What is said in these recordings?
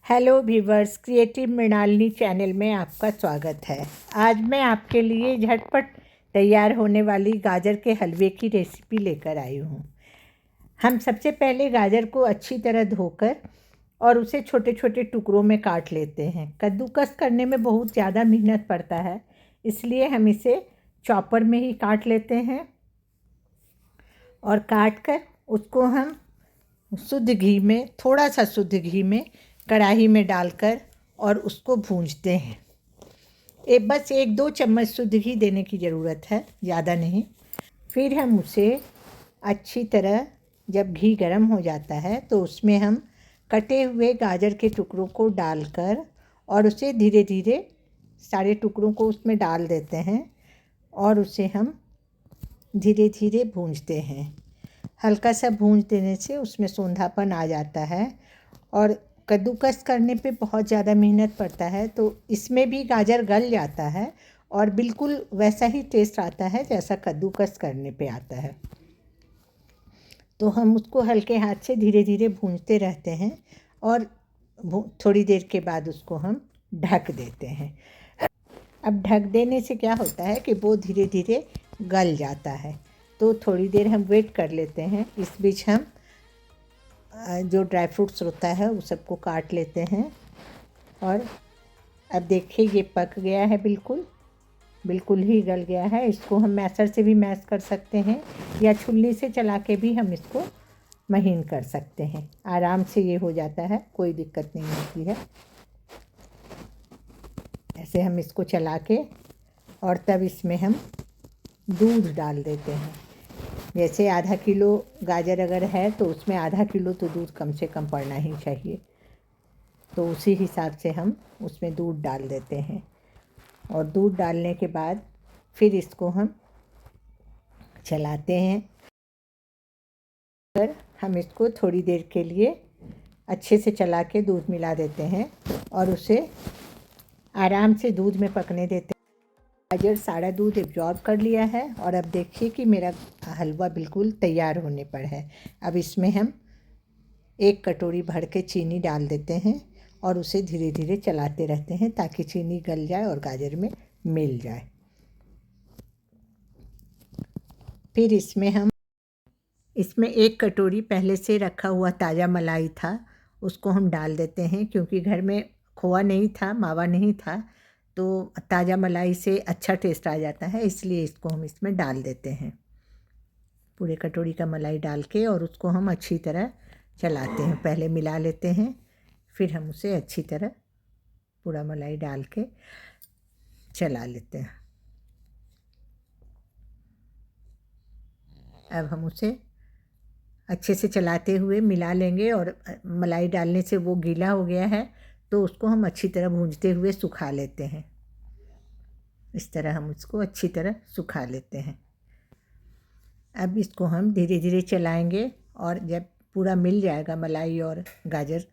Hello viewers, creative Mrinalini channel में आपका स्वागत है। आज मैं आपके लिए झटपट तैयार होने वाली गाजर के हलवे की रेसिपी लेकर आई हूँ। हम सबसे पहले गाजर को अच्छी तरह धोकर और उसे छोटे छोटे टुकड़ों में काट लेते हैं। कद्दूकस करने में बहुत ज़्यादा मेहनत पड़ता है, इसलिए हम इसे चॉपर में ही काट लेते हैं और काट कर उसको हम शुद्ध घी में, थोड़ा सा शुद्ध घी में कढ़ाई में डालकर और उसको भूंजते हैं। बस 1-2 चम्मच शुद्ध घी देने की ज़रूरत है, ज़्यादा नहीं। फिर हम उसे अच्छी तरह, जब घी गर्म हो जाता है तो उसमें हम कटे हुए गाजर के टुकड़ों को डालकर और उसे धीरे धीरे सारे टुकड़ों को उसमें डाल देते हैं और उसे हम धीरे धीरे भूंजते हैं। हल्का सा भूंज देने से उसमें सोंधापन आ जाता है और कद्दूकस करने पे बहुत ज़्यादा मेहनत पड़ता है, तो इसमें भी गाजर गल जाता है और बिल्कुल वैसा ही टेस्ट आता है जैसा कद्दूकस करने पे आता है। तो हम उसको हल्के हाथ से धीरे धीरे भूंजते रहते हैं और थोड़ी देर के बाद उसको हम ढक देते हैं। अब ढक देने से क्या होता है कि वो धीरे धीरे गल जाता है, तो थोड़ी देर हम वेट कर लेते हैं। इस बीच हम जो ड्राई फ्रूट्स होता है वो सबको काट लेते हैं और अब देखिए ये पक गया है, बिल्कुल ही गल गया है। इसको हम मैशर से भी मैश कर सकते हैं या छुल्ली से चला के भी हम इसको महीन कर सकते हैं। आराम से ये हो जाता है, कोई दिक्कत नहीं होती है। ऐसे हम इसको चला के और तब इसमें हम दूध डाल देते हैं। जैसे आधा किलो गाजर अगर है तो उसमें आधा किलो तो दूध कम से कम पड़ना ही चाहिए, तो उसी हिसाब से हम उसमें दूध डाल देते हैं। और दूध डालने के बाद फिर इसको हम चलाते हैं। फिर हम इसको थोड़ी देर के लिए अच्छे से चला के दूध मिला देते हैं और उसे आराम से दूध में पकने देते हैं। गाजर सारा दूध एब्जॉर्ब कर लिया है और अब देखिए कि मेरा हलवा बिल्कुल तैयार होने पर है। अब इसमें हम 1 कटोरी भर के चीनी डाल देते हैं और उसे धीरे धीरे चलाते रहते हैं ताकि चीनी गल जाए और गाजर में मिल जाए। फिर इसमें 1 कटोरी पहले से रखा हुआ ताज़ा मलाई था, उसको हम डाल देते हैं। क्योंकि घर में खोआ नहीं था, मावा नहीं था, तो ताज़ा मलाई से अच्छा टेस्ट आ जाता है, इसलिए इसको हम इसमें डाल देते हैं। पूरे कटोरी का मलाई डाल के और उसको हम अच्छी तरह चलाते हैं। पहले मिला लेते हैं, फिर हम उसे अच्छी तरह पूरा मलाई डाल के चला लेते हैं। अब हम उसे अच्छे से चलाते हुए मिला लेंगे और मलाई डालने से वो गीला हो गया है, तो उसको हम अच्छी तरह भूंजते हुए सुखा लेते हैं। इस तरह हम उसको अच्छी तरह सुखा लेते हैं। अब इसको हम धीरे धीरे चलाएंगे और जब पूरा मिल जाएगा मलाई और गाजर,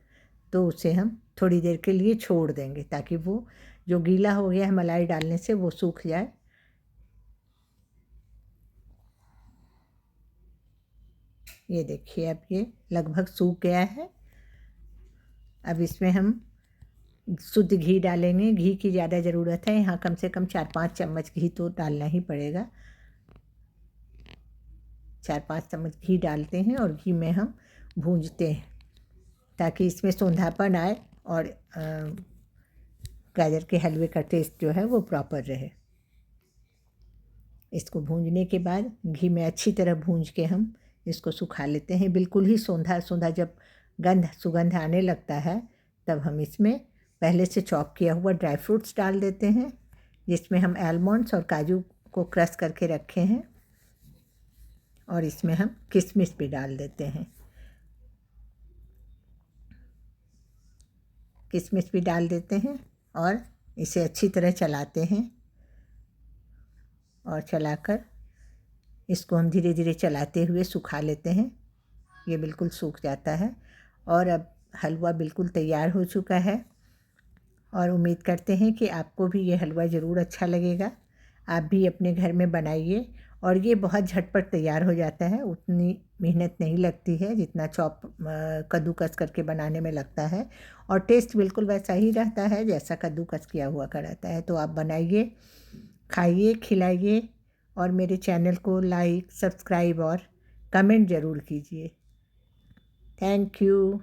तो उसे हम थोड़ी देर के लिए छोड़ देंगे ताकि वो जो गीला हो गया है मलाई डालने से वो सूख जाए। ये देखिए अब ये लगभग सूख गया है। अब इसमें हम शुद्ध घी डालेंगे। घी की ज़्यादा ज़रूरत है, यहाँ कम से कम 4-5 चम्मच घी तो डालना ही पड़ेगा। 4-5 चम्मच घी डालते हैं और घी में हम भूंजते हैं ताकि इसमें सोंधापन आए और गाजर के हलवे का टेस्ट जो है वो प्रॉपर रहे। इसको भूंजने के बाद घी में अच्छी तरह भूंज के हम इसको सुखा लेते हैं। बिल्कुल ही सोंधा सोंधा जब सुगंध आने लगता है, तब हम इसमें पहले से चॉप किया हुआ ड्राई फ्रूट्स डाल देते हैं, जिसमें हम आलमंड्स और काजू को क्रश करके रखे हैं, और इसमें हम किशमिश भी डाल देते हैं। किशमिश भी डाल देते हैं और इसे अच्छी तरह चलाते हैं और चलाकर इसको हम धीरे धीरे चलाते हुए सुखा लेते हैं। ये बिल्कुल सूख जाता है और अब हलवा बिल्कुल तैयार हो चुका है और उम्मीद करते हैं कि आपको भी ये हलवा ज़रूर अच्छा लगेगा। आप भी अपने घर में बनाइए और ये बहुत झटपट तैयार हो जाता है, उतनी मेहनत नहीं लगती है जितना कद्दूकस करके बनाने में लगता है। और टेस्ट बिल्कुल वैसा ही रहता है जैसा कद्दूकस किया हुआ का रहता है। तो आप बनाइए, खाइए, खिलाइए और मेरे चैनल को लाइक, सब्सक्राइब और कमेंट ज़रूर कीजिए। Thank you.